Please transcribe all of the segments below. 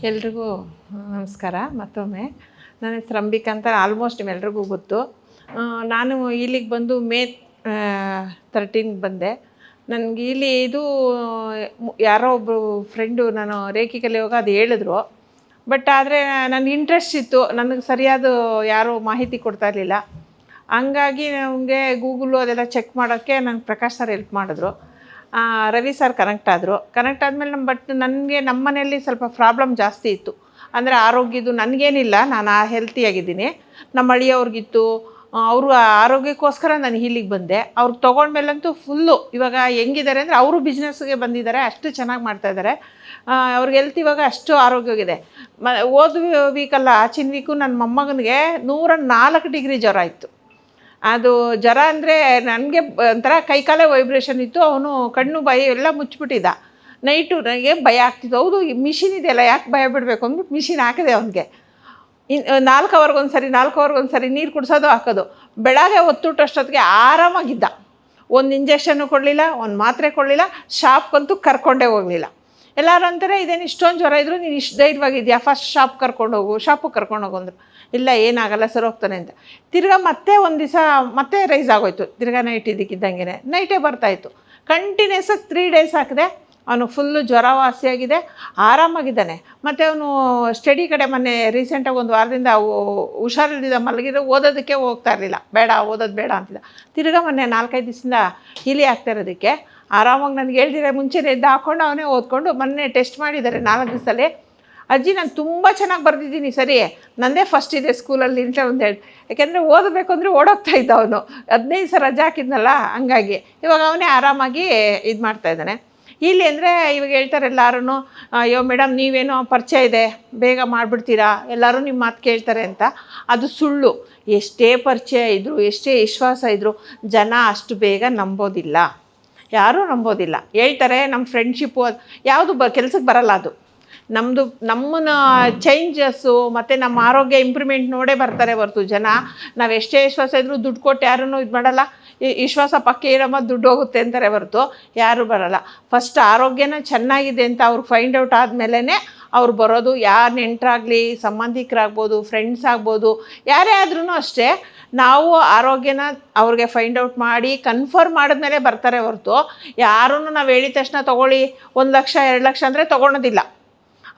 ಎಲ್ರಿಗೂ ನಮಸ್ಕಾರ. ಮತ್ತೊಮ್ಮೆ ನನ್ನ ಹೆಸರು ಅಂಬಿಕಾ ಅಂತ. ಆಲ್ಮೋಸ್ಟ್ ನಿಮ್ಮೆಲ್ರಿಗೂ ಗೊತ್ತು. ನಾನು ಇಲ್ಲಿಗೆ ಬಂದು ಮೇ 13 ಬಂದೆ. ನನಗೆ ಇಲ್ಲಿ ಇದು ಯಾರೋ ಒಬ್ಬರು ಫ್ರೆಂಡು ನಾನು ರೇಖೆ ಕಲಿಯುವಾಗ ಅದು ಹೇಳಿದ್ರು. ಬಟ್ ಆದರೆ ನನಗೆ ಇಂಟ್ರೆಸ್ಟ್ ಇತ್ತು, ನನಗೆ ಸರಿಯಾದ ಯಾರೂ ಮಾಹಿತಿ ಕೊಡ್ತಾ ಇರಲಿಲ್ಲ. ಹಂಗಾಗಿ ನಮಗೆ ಗೂಗಲು ಅದೆಲ್ಲ ಚೆಕ್ ಮಾಡೋಕ್ಕೆ ನಂಗೆ ಪ್ರಕಾಶ್ ಸರ್ ಹೆಲ್ಪ್ ಮಾಡಿದ್ರು. ರವಿ ಸರ್ ಕನೆಕ್ಟ್ ಆದಮೇಲೆ ನನಗೆ ನಮ್ಮ ಮನೆಯಲ್ಲಿ ಸ್ವಲ್ಪ ಪ್ರಾಬ್ಲಮ್ ಜಾಸ್ತಿ ಇತ್ತು. ಅಂದರೆ ಆರೋಗ್ಯದ್ದು ನನಗೇನಿಲ್ಲ, ನಾನು ಹೆಲ್ತಿಯಾಗಿದ್ದೀನಿ. ನಮ್ಮ ಅಳಿಯವ್ರಿಗಿತ್ತು. ಅವರು ಆರೋಗ್ಯಕ್ಕೋಸ್ಕರ ನಾನು ಇಲ್ಲಿಗೆ ಬಂದೆ. ಅವ್ರಿಗೆ ತೊಗೊಂಡ್ಮೇಲಂತೂ ಫುಲ್ಲು ಇವಾಗ ಹೆಂಗಿದ್ದಾರೆ ಅಂದರೆ ಅವರು ಬಿಸ್ನೆಸ್ಗೆ ಬಂದಿದ್ದಾರೆ, ಅಷ್ಟು ಚೆನ್ನಾಗಿ ಮಾಡ್ತಾಯಿದ್ದಾರೆ. ಅವ್ರಿಗೆ ಹೆಲ್ತ್ ಇವಾಗ ಅಷ್ಟು ಆರೋಗ್ಯವಾಗಿದೆ. ಹೋದ ವೀಕಲ್ಲ, ಆಚಿನ ವೀಕು ನನ್ನ ಮೊಮ್ಮಗನಿಗೆ 104 ಡಿಗ್ರಿ ಜ್ವರ ಇತ್ತು. ಅದು ಜ್ವರ ಅಂದರೆ ನನಗೆ ಒಂಥರ ಕೈಕಾಲೇ ವೈಬ್ರೇಷನ್ ಇತ್ತು. ಅವನು ಕಣ್ಣು ಬಾಯಿ ಎಲ್ಲ ಮುಚ್ಚಿಬಿಟ್ಟಿದ್ದ. ನೈಟು ನನಗೆ ಭಯ ಆಗ್ತಿತ್ತು. ಹೌದು, ಮಿಷಿನ್ ಇದೆಯಲ್ಲ, ಯಾಕೆ ಭಯ ಬಿಡಬೇಕು ಅಂದ್ಬಿಟ್ಟು ಮಿಷಿನ್ ಹಾಕಿದೆ ಅವನಿಗೆ. 4 ಅವರ್ಗೊಂದ್ಸರಿ ನೀರು ಕುಡಿಸೋದು ಹಾಕೋದು. ಬೆಳಗ್ಗೆ ಹೊತ್ತುಟಷ್ಟೊತ್ತಿಗೆ ಆರಾಮಾಗಿದ್ದ. ಒಂದು ಇಂಜೆಕ್ಷನ್ನು ಕೊಡಲಿಲ್ಲ, ಒಂದು ಮಾತ್ರೆ ಕೊಡಲಿಲ್ಲ, ಶಾಪ್ಗಂತೂ ಕರ್ಕೊಂಡೇ ಹೋಗಲಿಲ್ಲ. ಎಲ್ಲರೂ ಅಂತಾರೆ, ಇದೇನು ಇಷ್ಟೊಂದು ಜ್ವರ ಇದ್ದರೂ ನೀನು ಇಷ್ಟು ಧೈರ್ಯವಾಗಿದೆಯಾ, ಫಸ್ಟ್ ಶಾಪಿಗೆ ಕರ್ಕೊಂಡೋಗು ಅಂದರು. ಇಲ್ಲ, ಏನಾಗಲ್ಲ, ಸರಿ ಹೋಗ್ತಾನೆ ಅಂತ. ತಿರ್ಗಾ ಮತ್ತೆ ಒಂದು ದಿವಸ ಮತ್ತೆ ರೈಸ್ ಆಗೋಯ್ತು. ತಿರ್ಗಾ ನೈಟ್ ಇದಕ್ಕಿದ್ದಂಗೆ ನೈಟೇ ಬರ್ತಾಯಿತ್ತು. ಕಂಟಿನ್ಯೂಸ್ 3 ಡೇಸ್ ಹಾಕಿದೆ. ಅವನು ಫುಲ್ಲು ಜ್ವರ ವಾಸಿಯಾಗಿದೆ, ಆರಾಮಾಗಿದ್ದಾನೆ. ಮತ್ತು ಅವನು ಸ್ಟಡಿ ಕಡೆ ಮೊನ್ನೆ ರೀಸೆಂಟಾಗಿ 1 ವಾರದಿಂದ ಹುಷಾರಿಲ್ದಿದ್ದ ಮಲಗಿದ್ರೆ ಓದೋದಕ್ಕೆ ಹೋಗ್ತಾ ಇರಲಿಲ್ಲ. ಓದೋದು ಬೇಡ ಅಂತಿದ್ದ. ತಿರ್ಗಾ ಮೊನ್ನೆ 4-5 ದಿವಸದಿಂದ ಇಲಿ ಆಗ್ತಾ ಇರೋದಕ್ಕೆ ಆರಾಮಾಗಿ ನನಗೆ ಹೇಳ್ದಿರ ಮುಂಚೆನೇ ಎದ್ದು ಹಾಕ್ಕೊಂಡು ಅವನೇ ಓದ್ಕೊಂಡು ಮೊನ್ನೆ ಟೆಸ್ಟ್ ಮಾಡಿದ್ದಾರೆ 4 ದಿವಸದಲ್ಲಿ. ಅಜ್ಜಿ, ನಾನು ತುಂಬ ಚೆನ್ನಾಗಿ ಬರೆದಿದ್ದೀನಿ, ಸರಿ, ನನ್ನದೇ ಫಸ್ಟ್ ಇದೆ ಸ್ಕೂಲಲ್ಲಿ ಅಂತ ಒಂದು ಹೇಳಿ. ಯಾಕೆಂದರೆ ಓದಬೇಕು ಅಂದರೆ ಓಡೋಗ್ತಾ ಇದ್ದ ಅವನು. 15 ದಿವಸ ರಜೆ ಹಾಕಿದ್ನಲ್ಲ, ಹಂಗಾಗಿ ಇವಾಗ ಅವನೇ ಆರಾಮಾಗಿ ಇದು ಮಾಡ್ತಾಯಿದ್ದಾನೆ. ಇಲ್ಲಿ ಅಂದರೆ ಇವಾಗ ಹೇಳ್ತಾರೆ ಎಲ್ಲರೂ, ಅಯ್ಯೋ ಮೇಡಮ್ ನೀವೇನೋ ಪರಿಚಯ ಇದೆ, ಬೇಗ ಮಾಡಿಬಿಡ್ತೀರಾ, ಎಲ್ಲರೂ ನಿಮ್ಮ ಮಾತು ಕೇಳ್ತಾರೆ ಅಂತ. ಅದು ಸುಳ್ಳು. ಎಷ್ಟೇ ಪರಿಚಯ ಇದ್ದರೂ, ಎಷ್ಟೇ ವಿಶ್ವಾಸ ಇದ್ದರೂ ಜನ ಅಷ್ಟು ಬೇಗ ನಂಬೋದಿಲ್ಲ, ಯಾರೂ ನಂಬೋದಿಲ್ಲ. ಹೇಳ್ತಾರೆ ನಮ್ಮ ಫ್ರೆಂಡ್ಶಿಪ್ಪು ಅದು ಯಾವುದು ಕೆಲಸಕ್ಕೆ ಬರಲ್ಲ. ಅದು ನಮ್ಮನ್ನ ಚೇಂಜಸ್ಸು ಮತ್ತು ನಮ್ಮ ಆರೋಗ್ಯ ಇಂಪ್ರೂವ್ಮೆಂಟ್ ನೋಡೇ ಬರ್ತಾರೆ ಹೊರತು ಜನ ನಾವು ಎಷ್ಟೇ ವಿಶ್ವಾಸ ಇದ್ದರೂ ದುಡ್ಡು ಕೊಟ್ಟು ಯಾರೂ ಇದು ಮಾಡಲ್ಲ. ವಿಶ್ವಾಸ ಪಕ್ಕ ಇರಮ್ಮ, ದುಡ್ಡು ಹೋಗುತ್ತೆ ಅಂತಾರೆ ಹೊರತು ಯಾರೂ ಬರಲ್ಲ. ಫಸ್ಟ್ ಆರೋಗ್ಯನ ಚೆನ್ನಾಗಿದೆ ಅಂತ ಅವ್ರಿಗೆ ಫೈಂಡ್ ಔಟ್ ಆದಮೇಲೆ ಅವ್ರು ಬರೋದು. ಯಾರು ನೆಂಟರಾಗಲಿ, ಸಂಬಂಧಿಕರಾಗ್ಬೋದು, ಫ್ರೆಂಡ್ಸ್ ಆಗ್ಬೋದು, ಯಾರೇ ಆದ್ರೂ ಅಷ್ಟೇ, ನಾವು ಆರೋಗ್ಯನ ಅವ್ರಿಗೆ ಫೈಂಡ್ ಔಟ್ ಮಾಡಿ ಕನ್ಫರ್ಮ್ ಮಾಡಿದ್ಮೇಲೆ ಬರ್ತಾರೆ ಹೊರತು ಯಾರೂ ನಾವು ಹೇಳಿದ ತಕ್ಷಣ ತೊಗೊಳ್ಳಿ 1 ಲಕ್ಷ 2 ಲಕ್ಷ ಅಂದರೆ ತೊಗೊಳೋದಿಲ್ಲ.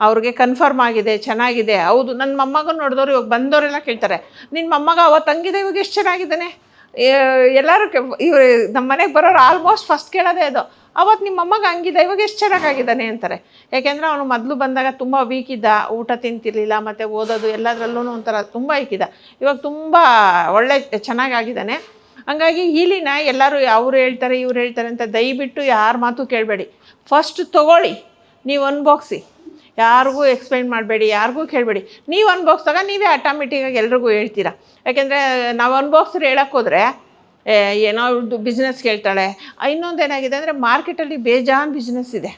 ಅವ್ರಿಗೆ ಕನ್ಫರ್ಮ್ ಆಗಿದೆ, ಚೆನ್ನಾಗಿದೆ. ಹೌದು, ನನ್ನ ಮೊಮ್ಮಗನ ನೋಡಿದವ್ರು ಇವಾಗ ಬಂದವರೆಲ್ಲ ಕೇಳ್ತಾರೆ, ನಿನ್ನ ಮೊಮ್ಮಗ ಅವತ್ತು ಹಂಗಿದೆ, ಇವಾಗ ಎಷ್ಟು ಚೆನ್ನಾಗಿದ್ದಾನೆ. ಎಲ್ಲರೂ ಇವರು ನಮ್ಮ ಮನೆಗೆ ಬರೋರು ಆಲ್ಮೋಸ್ಟ್ ಫಸ್ಟ್ ಕೇಳೋದೇ ಅದು, ಅವತ್ತು ನಿಮ್ಮ ಮೊಮ್ಮಗ ಹಂಗಿದೆ, ಇವಾಗ ಎಷ್ಟು ಚೆನ್ನಾಗಿದ್ದಾನೆ ಅಂತಾರೆ. ಯಾಕೆಂದರೆ ಅವನು ಮೊದಲು ಬಂದಾಗ ತುಂಬ ವೀಕ್ ಇದ್ದ, ಊಟ ತಿಂತಿರ್ಲಿಲ್ಲ, ಮತ್ತು ಓದೋದು ಎಲ್ಲದರಲ್ಲೂ ಒಂಥರ ತುಂಬ ವೀಕಿದ್ದ. ಇವಾಗ ತುಂಬ ಒಳ್ಳೆ ಚೆನ್ನಾಗಿದ್ದಾನೆ. ಹಂಗಾಗಿ ಇಲ್ಲಿನ ಎಲ್ಲರೂ ಅವ್ರು ಹೇಳ್ತಾರೆ ಇವ್ರು ಹೇಳ್ತಾರೆ ಅಂತ ದಯವಿಟ್ಟು ಯಾರ ಮಾತು ಕೇಳಬೇಡಿ. ಫಸ್ಟ್ ತೊಗೊಳ್ಳಿ, ನೀವು ಅನ್ಬಾಕ್ಸಿ, ಯಾರಿಗೂ ಎಕ್ಸ್ಪ್ಲೈನ್ ಮಾಡಬೇಡಿ, ಯಾರಿಗೂ ಕೇಳಬೇಡಿ. ನೀವು ಅನ್ಬಾಕ್ಸ್ದಾಗ ನೀವೇ ಆಟೋಮೆಟಿಕ್ಕಾಗಿ ಎಲ್ರಿಗೂ ಹೇಳ್ತೀರಾ. ಯಾಕೆಂದರೆ ನಾವು ಅನ್ಬಾಕ್ಸರ್ ಹೇಳೋಕ್ಕೋದ್ರೆ ಏನೋ ಬಿಸ್ನೆಸ್ ಕೇಳ್ತಾಳೆ. ಇನ್ನೊಂದು ಏನಾಗಿದೆ ಅಂದರೆ ಮಾರ್ಕೆಟಲ್ಲಿ ಬೇಜಾನ್ ಬಿಸ್ನೆಸ್ ಇದೆ.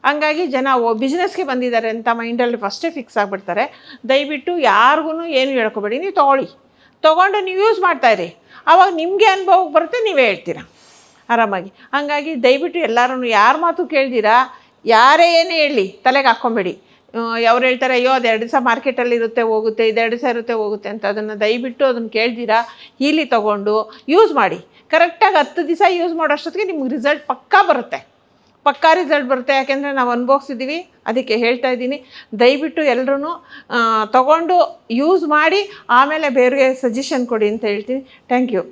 ಹಂಗಾಗಿ ಜನ ಬಿಸ್ನೆಸ್ಗೆ ಬಂದಿದ್ದಾರೆ ಅಂತ ಮೈಂಡಲ್ಲಿ ಫಸ್ಟೇ ಫಿಕ್ಸ್ ಆಗಿಬಿಡ್ತಾರೆ. ದಯವಿಟ್ಟು ಯಾರಿಗೂ ಏನು ಹೇಳ್ಕೊಬೇಡಿ. ನೀವು ತೊಗೊಂಡು ನೀವು ಯೂಸ್ ಮಾಡ್ತಾಯಿರಿ, ಆವಾಗ ನಿಮಗೆ ಅನುಭವಕ್ಕೆ ಬರುತ್ತೆ, ನೀವೇ ಹೇಳ್ತೀರಾ ಆರಾಮಾಗಿ. ಹಂಗಾಗಿ ದಯವಿಟ್ಟು ಎಲ್ಲರೂ ಯಾರ ಮಾತು ಕೇಳ್ದಿರಾ, ಯಾರೇ ಏನೇ ಹೇಳಿ ತಲೆಗೆ ಹಾಕ್ಕೊಬೇಡಿ. ಅವ್ರು ಹೇಳ್ತಾರೆ, ಅಯ್ಯೋ ಅದು 2 ದಿವಸ ಮಾರ್ಕೆಟಲ್ಲಿ ಇರುತ್ತೆ ಹೋಗುತ್ತೆ, ಇದು 2 ದಿವಸ ಇರುತ್ತೆ ಹೋಗುತ್ತೆ ಅಂತ. ಅದನ್ನು ದಯವಿಟ್ಟು ಅದನ್ನು ಕೇಳ್ದಿರಾ ಇಲ್ಲಿ ತೊಗೊಂಡು ಯೂಸ್ ಮಾಡಿ. ಕರೆಕ್ಟಾಗಿ 10 ದಿವಸ ಯೂಸ್ ಮಾಡೋಷ್ಟೊತ್ತಿಗೆ ನಿಮ್ಗೆ ರಿಸಲ್ಟ್ ಪಕ್ಕಾ ರಿಸಲ್ಟ್ ಬರುತ್ತೆ. ಯಾಕೆಂದರೆ ನಾವು ಅನುಭವಿಸಿದ್ದೀವಿ, ಅದಕ್ಕೆ ಹೇಳ್ತಾ ಇದ್ದೀನಿ. ದಯವಿಟ್ಟು ಎಲ್ಲರೂ ತೊಗೊಂಡು ಯೂಸ್ ಮಾಡಿ ಆಮೇಲೆ ಬೇರೆಗೆ ಸಜೆಷನ್ ಕೊಡಿ ಅಂತ ಹೇಳ್ತೀನಿ. Thank you.